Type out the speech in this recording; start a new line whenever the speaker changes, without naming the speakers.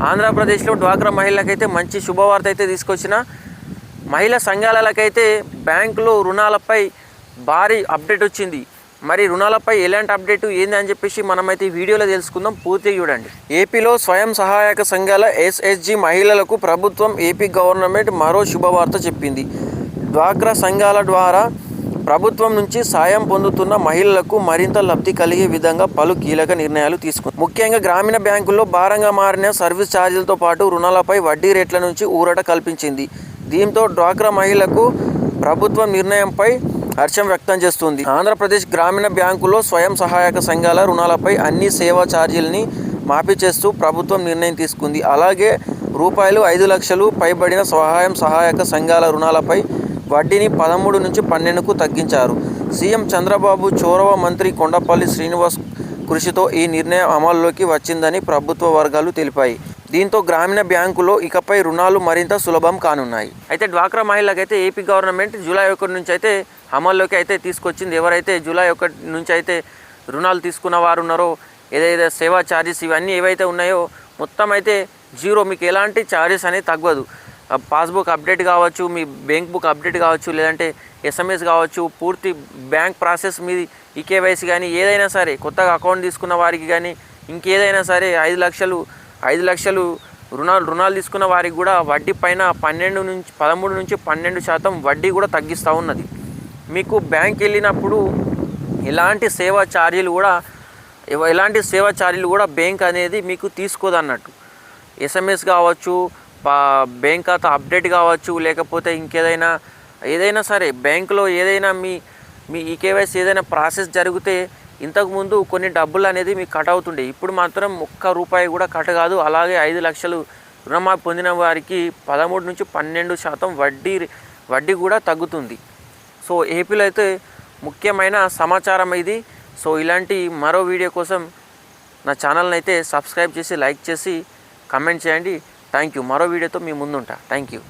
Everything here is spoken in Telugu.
ఆంధ్రప్రదేశ్లో డ్వాక్రా మహిళలకైతే మంచి శుభవార్త అయితే తీసుకొచ్చిన మహిళా సంఘాలకైతే బ్యాంకులో రుణాలపై భారీ అప్డేట్ వచ్చింది. మరి రుణాలపై ఎలాంటి అప్డేట్ ఏంది అని చెప్పేసి మనమైతే ఈ వీడియోలో తెలుసుకుందాం. పూర్తిగా చూడండి. ఏపీలో స్వయం సహాయక సంఘాల ఎస్హెచ్జి మహిళలకు ప్రభుత్వం ఏపీ గవర్నమెంట్ మరో శుభవార్త చెప్పింది. డ్వాక్రా సంఘాల ద్వారా ప్రభుత్వం నుంచి సాయం పొందుతున్న మహిళలకు మరింత లబ్ధి కలిగే విధంగా పలు కీలక నిర్ణయాలు తీసుకుంది. ముఖ్యంగా గ్రామీణ బ్యాంకుల్లో భారంగా మారిన సర్వీస్ ఛార్జీలతో పాటు రుణాలపై వడ్డీ రేట్ల నుంచి ఊరట కల్పించింది. దీంతో డ్వాక్రా మహిళలకు ప్రభుత్వం నిర్ణయంపై హర్షం వ్యక్తం చేస్తుంది. ఆంధ్రప్రదేశ్ గ్రామీణ బ్యాంకులో స్వయం సహాయక సంఘాల రుణాలపై అన్ని సేవా ఛార్జీలని మాఫీ చేస్తూ ప్రభుత్వం నిర్ణయం తీసుకుంది. అలాగే రూపాయలు 5 లక్షలు పైబడిన సహాయక సంఘాల రుణాలపై వడ్డీని 13 నుంచి 12కు తగ్గించారు. సీఎం చంద్రబాబు చొరవ, మంత్రి కొండపల్లి శ్రీనివాస్ కృషితో ఈ నిర్ణయం అమల్లోకి వచ్చిందని ప్రభుత్వ వర్గాలు తెలిపాయి. దీంతో గ్రామీణ బ్యాంకులో ఇకపై రుణాలు మరింత సులభం కానున్నాయి. అయితే డ్వాక్రా మహిళలకైతే ఏపీ గవర్నమెంట్ జూలై 1 నుంచి అయితే అమల్లోకి అయితే తీసుకొచ్చింది. ఎవరైతే జూలై 1 నుంచి అయితే రుణాలు తీసుకున్న వారు ఉన్నారో, ఏదైతే సేవా ఛార్జెస్ ఇవన్నీ ఏవైతే ఉన్నాయో మొత్తం అయితే జీరో, మీకు ఎలాంటి ఛార్జెస్ అనేది తగ్గదు. పాస్బుక్ అప్డేట్ కావచ్చు, మీ బ్యాంక్ బుక్ అప్డేట్ కావచ్చు, లేదంటే ఎస్ఎంఎస్ కావచ్చు, పూర్తి బ్యాంక్ ప్రాసెస్ మీ ఈకేవైసీ కానీ ఏదైనా సరే, కొత్తగా అకౌంట్ తీసుకున్న వారికి కానీ ఇంకేదైనా సరే 5 లక్షలు రుణాలు తీసుకున్న వారికి కూడా వడ్డీ పైన 13 నుంచి 12% వడ్డీ కూడా తగ్గిస్తూ ఉన్నది. మీకు బ్యాంక్ వెళ్ళినప్పుడు ఎలాంటి సేవా ఛార్జీలు కూడా బ్యాంక్ అనేది మీకు తీసుకోదు అన్నట్టు. ఎస్ఎంఎస్ కావచ్చు, బ్యాంక్ ఖాతా అప్డేట్ కావచ్చు, లేకపోతే ఏదైనా సరే బ్యాంకులో ఏదైనా మీ ఈకేవైసీ ఏదైనా ప్రాసెస్ జరిగితే ఇంతకుముందు కొన్ని డబ్బులు అనేది మీకు కట్ అవుతుండే. ఇప్పుడు మాత్రం ₹1 కూడా కట్ కాదు. అలాగే 5 లక్షలు రుణమాఫీ పొందిన వారికి 13 నుంచి 12% వడ్డీ కూడా తగ్గుతుంది. సో ఏపీలో అయితే ముఖ్యమైన సమాచారం ఇది. సో ఇలాంటి మరో వీడియో కోసం నా ఛానల్ని అయితే సబ్స్క్రైబ్ చేసి, లైక్ చేసి, కమెంట్ చేయండి. Thank you. మరో వీడియోతో మీ ముందుంటా. Thank you.